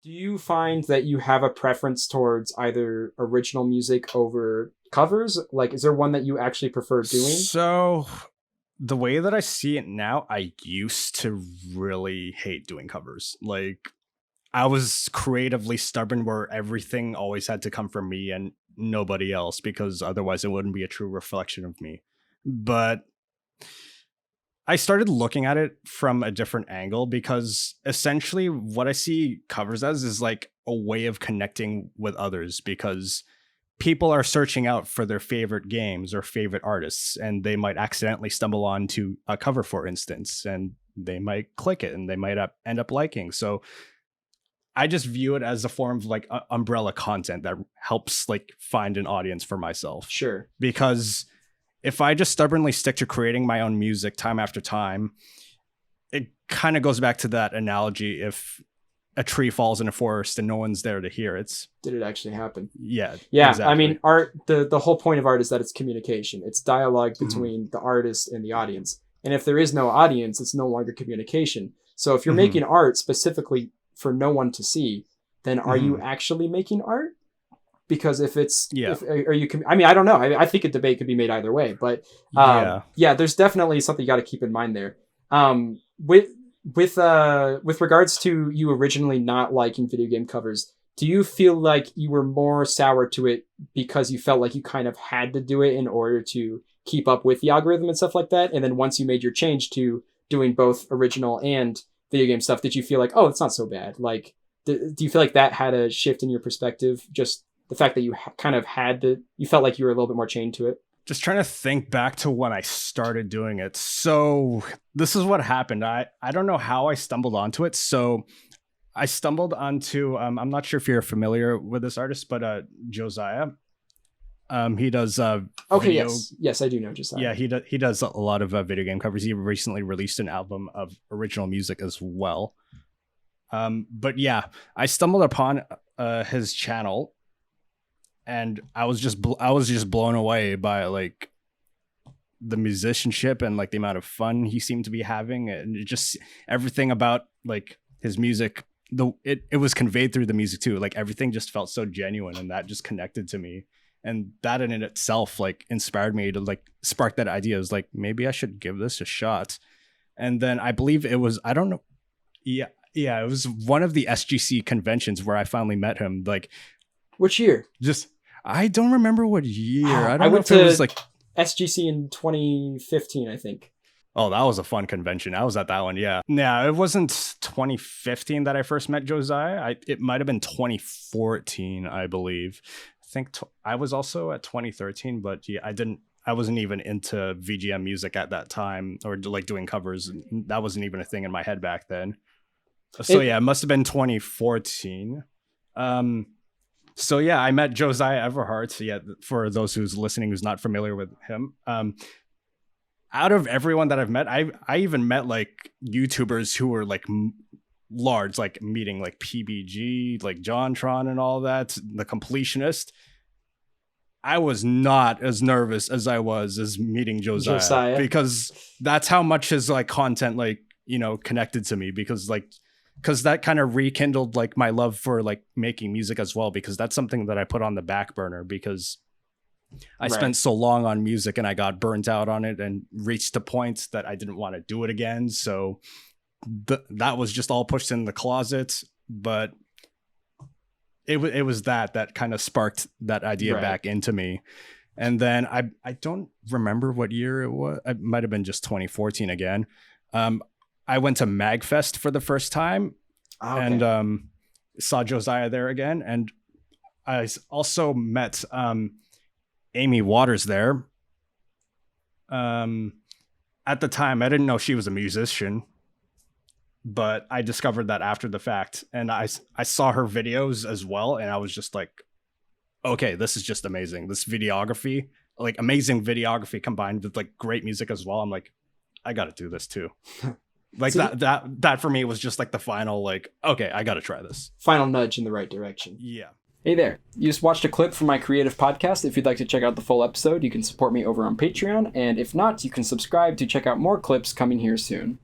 Do you find that you have a preference towards either original music over covers? Like, is there one that you actually prefer doing? So the way that I see it now, I used to really hate doing covers. Like, I was creatively stubborn where everything always had to come from me and nobody else because otherwise it wouldn't be a true reflection of me. But I started looking at it from a different angle because essentially what I see covers as is like a way of connecting with others because people are searching out for their favorite games or favorite artists and they might accidentally stumble onto a cover, for instance, and they might click it and they might end up liking. So I just view it as a form of like umbrella content that helps like find an audience for myself. Sure. Because if I just stubbornly stick to creating my own music time after time, it kind of goes back to that analogy. If a tree falls in a forest and no one's there to hear it. Did it actually happen? Yeah. Exactly. I mean, art, the whole point of art is that it's communication. It's dialogue between the artist and the audience. And if there is no audience, it's no longer communication. So if you're making art specifically for no one to see, then are you actually making art? Because if it's, I don't know. I think a debate could be made either way, but there's definitely something you got to keep in mind there. With regards to you originally not liking video game covers, do you feel like you were more sour to it because you felt like you kind of had to do it in order to keep up with the algorithm and stuff like that? And then once you made your change to doing both original and video game stuff, did you feel like, oh, it's not so bad? Like, do you feel like that had a shift in your perspective? Just the fact that you kind of you felt like you were a little bit more chained to it? Just trying to think back to when I started doing it. So this is what happened. I don't know how I stumbled onto it. So I stumbled onto, I'm not sure if you're familiar with this artist, but Josiah. He does video. Yes, I do know Josiah. Yeah, he does a lot of video game covers. He recently released an album of original music as well. But yeah, I stumbled upon his channel. And I was just blown away by like the musicianship and like the amount of fun he seemed to be having, and just everything about like his music. It was conveyed through the music too. Like everything just felt so genuine, and that just connected to me. And that in itself like inspired me to like spark that idea. It was like, maybe I should give this a shot. And then I believe it was, I don't know. Yeah, it was one of the SGC conventions where I finally met him. Like, which year? I don't remember what year. I don't know if it was like SGC in 2015, I think. Oh, that was a fun convention. I was at that one. Yeah. Yeah, it wasn't 2015 that I first met Josiah. It might have been 2014, I believe. I think I was also at 2013, but yeah, I wasn't even into VGM music at that time or like doing covers. That wasn't even a thing in my head back then. So it must have been 2014. So yeah, I met Josiah Everhart. Yeah, for those who's listening who's not familiar with him, out of everyone that I've met, I even met like YouTubers who were like large, like meeting like PBG, like JonTron and all that, the Completionist. I was not as nervous as I was as meeting Josiah. Because that's how much his like content like, you know, connected to me, because that kind of rekindled like my love for like making music as well, because that's something that I put on the back burner because I spent so long on music and I got burnt out on it and reached a point that I didn't want to do it again. So that was just all pushed in the closet. But it was that kind of sparked that idea back into me. And then I don't remember what year it was. It might have been just 2014 again. I went to MagFest for the first time and saw Josiah there again. And I also met Amy Waters there. At the time, I didn't know she was a musician, but I discovered that after the fact. And I saw her videos as well. And I was just like, okay, this is just amazing. This videography, like amazing videography combined with like great music as well. I'm like, I got to do this too. Like so that for me was just like the final, like, okay, I got to try this. Final nudge in the right direction. Yeah. Hey there. You just watched a clip from my creative podcast. If you'd like to check out the full episode, you can support me over on Patreon. And if not, you can subscribe to check out more clips coming here soon.